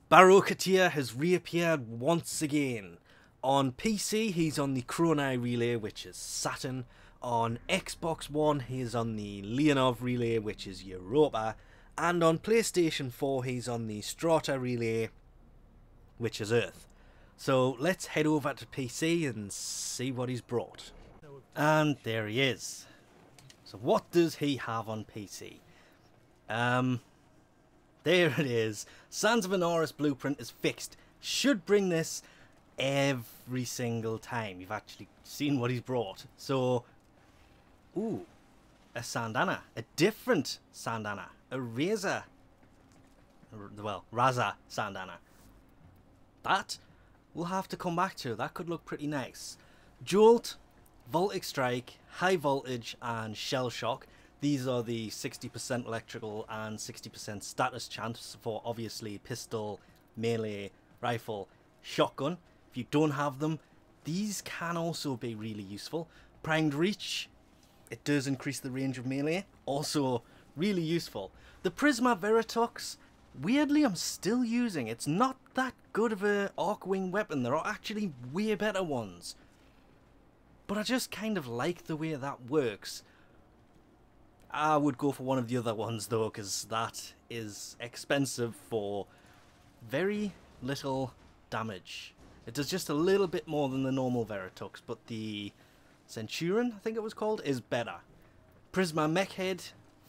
Baro has reappeared once again. On PC, he's on the Kronia Relay, which is Saturn. On Xbox One, he's on the Leonov Relay, which is Europa. And on PlayStation 4, he's on the Strata Relay, which is Earth. So let's head over to PC and see what he's brought. And there he is. So what does he have on PC? There it is. Sands of Inaros blueprint is fixed. Should bring this every single time. You've actually seen what he's brought. So, ooh, a syandana. A different syandana. A razza. Well, razza syandana. That we'll have to come back to. That could look pretty nice. Jolt, voltaic strike, high voltage, and shell shock. These are the 60% electrical and 60% status chance for obviously pistol, melee, rifle, shotgun. If you don't have them, these can also be really useful. Primed reach, it does increase the range of melee, also really useful. The prisma veritux, weirdly I'm still using. It's not that good of an archwing weapon. There are actually way better ones. But I just kind of like the way that works. I would go for one of the other ones though, because that is expensive for very little damage. It does just a little bit more than the normal veritux, but the Centurion, I think it was called, is better. Prisma mech head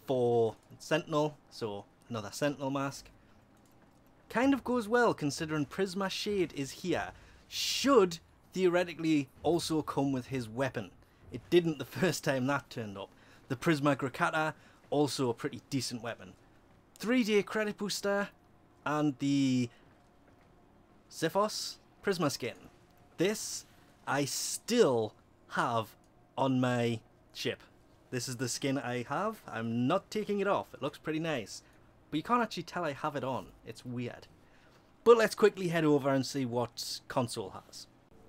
for sentinel, so another sentinel mask. Kind of goes well considering Prisma shade is here. Should theoretically also come with his weapon. It didn't the first time that turned up. The Prisma Grakata, also a pretty decent weapon. 3-day credit booster, and the xiphos Prisma skin. This I still have on my ship. This is the skin I have. I'm not taking it off. It looks pretty nice. But you can't actually tell I have it on. It's weird. But let's quickly head over and see what console has.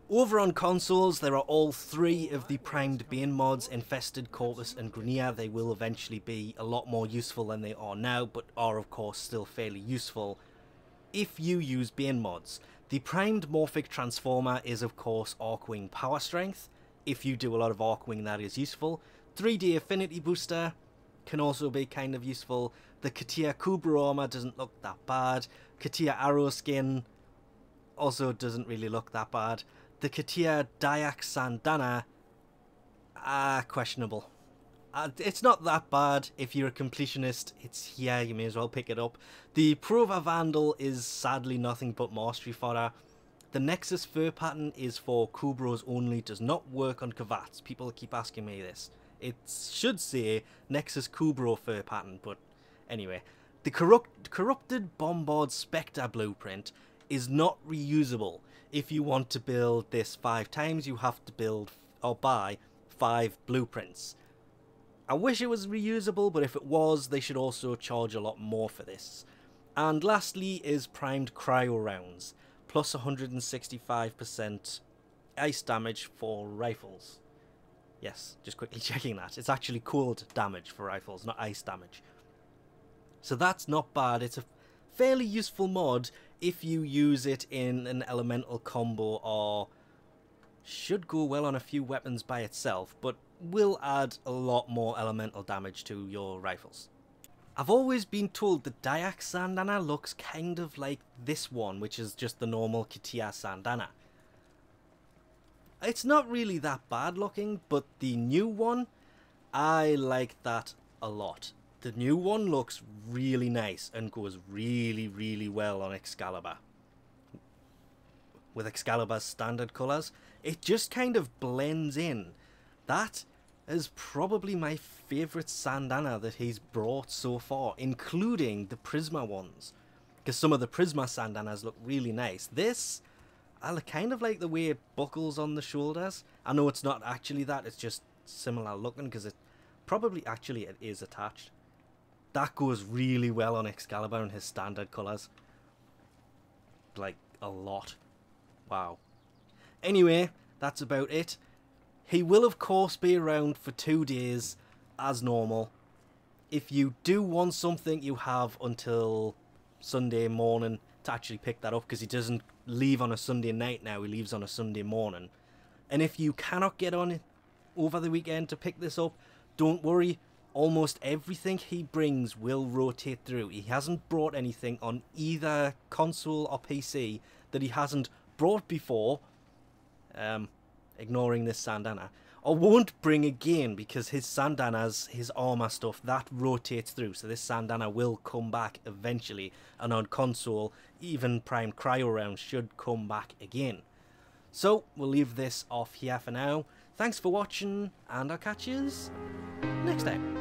Over on consoles, there are all three of the primed bane mods, infested, corpus and grineer. They will eventually be a lot more useful than they are now, but are of course still fairly useful if you use bane mods. The primed morphic transformer is of course archwing power strength. If you do a lot of archwing, that is useful. 3D affinity booster can also be kind of useful. The kubrow armor doesn't look that bad. arrow skin also doesn't really look that bad. The diax syandana, questionable. It's not that bad. If you're a completionist, it's here, you may as well pick it up. The prova vandal is sadly nothing but mastery fodder. The nexus fur pattern is for kubrows only, does not work on kavats. People keep asking me this. It should say nexus kubrow fur pattern, but anyway. The corrupted bombard specter blueprint is not reusable. If you want to build this 5 times, you have to build or buy 5 blueprints. I wish it was reusable, but if it was, they should also charge a lot more for this. And lastly is primed cryo rounds, plus 165% ice damage for rifles. Yes, just quickly checking that. It's actually cold damage for rifles, not ice damage. So that's not bad. It's a fairly useful mod if you use it in an elemental combo, or should go well on a few weapons by itself, but will add a lot more elemental damage to your rifles. I've always been told the diax syandana looks kind of like this one, which is just the normal syandana. It's not really that bad looking, but the new one, I like that a lot. The new one looks really nice and goes really, really well on Excalibur. With Excalibur's standard colours, it just kind of blends in. That is probably my favourite syandana that he's brought so far, including the Prisma ones. Because some of the Prisma syandanas look really nice. This, I kind of like the way it buckles on the shoulders. I know it's not actually that, it's just similar looking, because it probably actually it is attached. That goes really well on Excalibur and his standard colours. Like, a lot. Wow. Anyway, that's about it. He will, of course, be around for 2 days, as normal. If you do want something, you have until Sunday morning to actually pick that up, because he doesn't leave on a Sunday night now, he leaves on a Sunday morning. And if you cannot get on it over the weekend to pick this up, don't worry, almost everything he brings will rotate through. He hasn't brought anything on either console or PC that he hasn't brought before, ignoring this syandana, or won't bring again, because his syandanas, his armor stuff, that rotates through. So this syandana will come back eventually, and on console, even prime cryo rounds should come back again. So we'll leave this off here for now. Thanks for watching, and I'll catch you next time.